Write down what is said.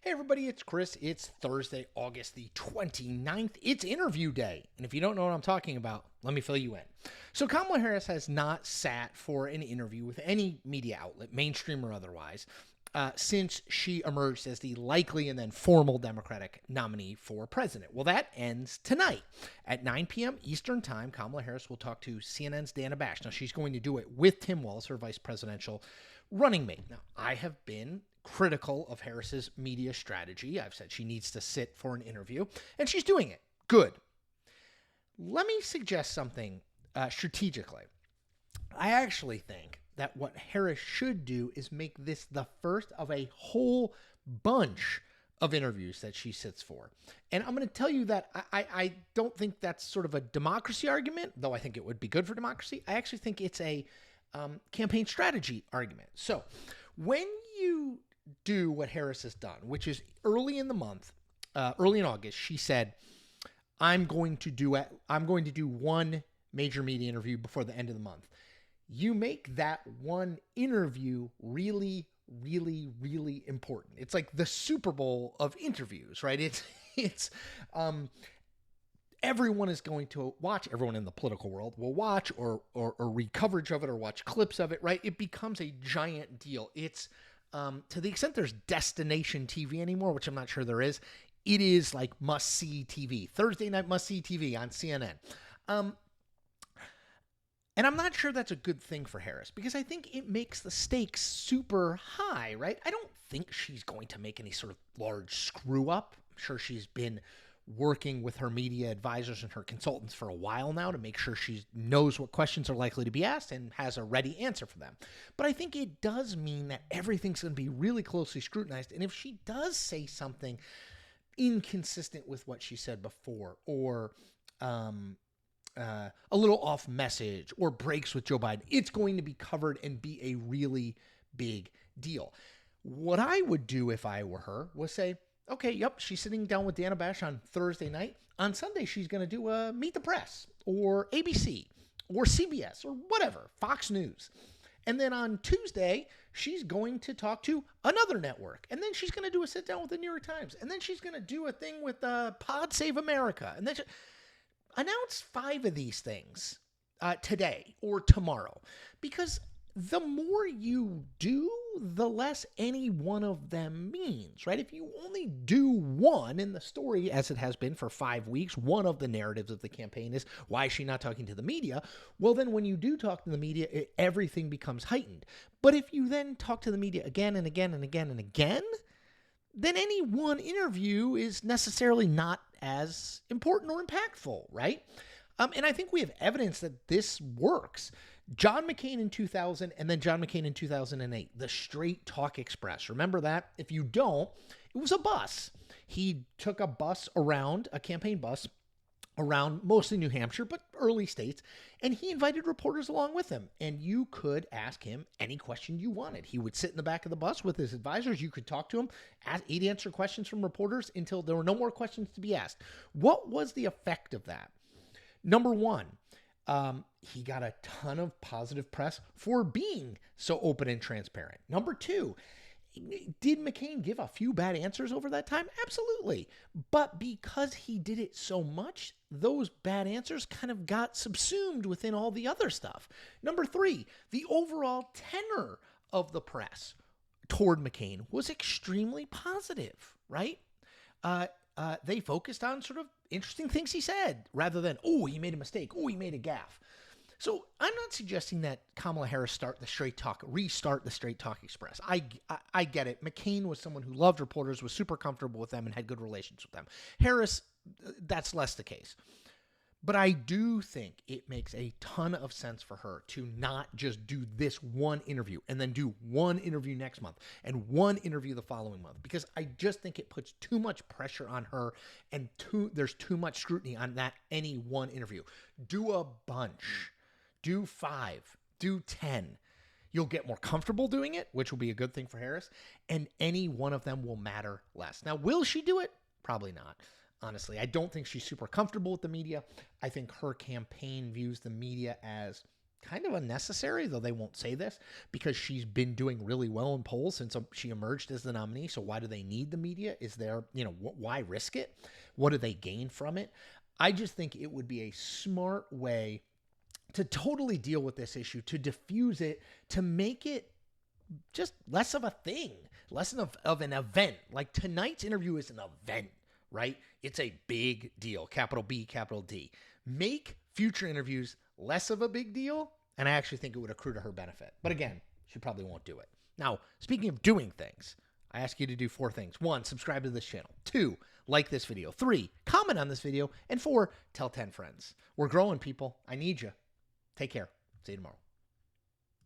Hey everybody, it's Chris. It's Thursday, August the 29th. It's interview day. And if you don't know what I'm talking about, let me fill you in. So Kamala Harris has not sat for an interview with any media outlet, mainstream or otherwise, since she emerged as the likely and then formal Democratic nominee for president. Well, that ends tonight. At 9 p.m. Eastern Time, Kamala Harris will talk to CNN's Dana Bash. Now, she's going to do it with Tim Walz, her vice presidential running mate. Now, I have been critical of Harris's media strategy. I've said she needs to sit for an interview, and she's doing it. Good. Let me suggest something strategically. I actually think that what Harris should do is make this the first of a whole bunch of interviews that she sits for. And I'm going to tell you that I don't think that's sort of a democracy argument, though I think it would be good for democracy. I actually think it's a campaign strategy argument. So when you do what Harris has done, which is early in the month, early in August, she said, I'm going to do one major media interview before the end of the month. You make that one interview really, really, really important. It's like the Super Bowl of interviews, right? It's everyone is going to watch. Everyone in the political world will watch or read coverage of it or watch clips of it, right? It becomes a giant deal. It's to the extent there's destination TV anymore, which I'm not sure there is, it is like must-see TV. Thursday night must-see TV on CNN. And I'm not sure that's a good thing for Harris because I think it makes the stakes super high, right? I don't think she's going to make any sort of large screw-up. I'm sure she's been working with her media advisors and her consultants for a while now to make sure she knows what questions are likely to be asked and has a ready answer for them. But I think it does mean that everything's going to be really closely scrutinized. And if she does say something inconsistent with what she said before or a little off message or breaks with Joe Biden, it's going to be covered and be a really big deal. What I would do if I were her was say, okay, yep, she's sitting down with Dana Bash on Thursday night. On Sunday, she's going to do a Meet the Press or ABC or CBS or whatever, Fox News. And then on Tuesday, she's going to talk to another network. And then she's going to do a sit down with the New York Times. And then she's going to do a thing with Pod Save America. And then announce 5 of these things today or tomorrow. Because the more you do, the less any one of them means, right? If you only do one in the story, as it has been for 5 weeks, one of the narratives of the campaign is, why is she not talking to the media? Well, then when you do talk to the media, everything becomes heightened. But if you then talk to the media again and again and again and again, then any one interview is necessarily not as important or impactful, right? And I think we have evidence that this works. John McCain in 2000 and then John McCain in 2008, the Straight Talk Express. Remember that? If you don't, it was a bus. He took a bus around, a campaign bus, around mostly New Hampshire, but early states, and he invited reporters along with him. And you could ask him any question you wanted. He would sit in the back of the bus with his advisors. You could talk to him. He'd answer questions from reporters until there were no more questions to be asked. What was the effect of that? Number one, he got a ton of positive press for being so open and transparent. Number two, did McCain give a few bad answers over that time? Absolutely. But because he did it so much, those bad answers kind of got subsumed within all the other stuff. Number three, the overall tenor of the press toward McCain was extremely positive, right? They focused on sort of interesting things he said rather than, oh, he made a mistake. Oh, he made a gaffe. So I'm not suggesting that Kamala Harris restart the Straight Talk Express. I get it. McCain was someone who loved reporters, was super comfortable with them, and had good relations with them. Harris, that's less the case. But I do think it makes a ton of sense for her to not just do this one interview and then do one interview next month and one interview the following month, because I just think it puts too much pressure on her and there's too much scrutiny on that any one interview. Do a bunch. Do 5. Do 10. You'll get more comfortable doing it, which will be a good thing for Harris, and any one of them will matter less. Now, will she do it? Probably not. Honestly, I don't think she's super comfortable with the media. I think her campaign views the media as kind of unnecessary, though they won't say this, because she's been doing really well in polls since she emerged as the nominee. So why do they need the media? Is there, why risk it? What do they gain from it? I just think it would be a smart way to totally deal with this issue, to diffuse it, to make it just less of a thing, less of an event. Like tonight's interview is an event, right? It's a big deal, capital B, capital D. Make future interviews less of a big deal, and I actually think it would accrue to her benefit. But again, she probably won't do it. Now, speaking of doing things, I ask you to do 4 things. 1, subscribe to this channel. 2, like this video. 3, comment on this video. And 4, tell 10 friends. We're growing, people. I need you. Take care. See you tomorrow.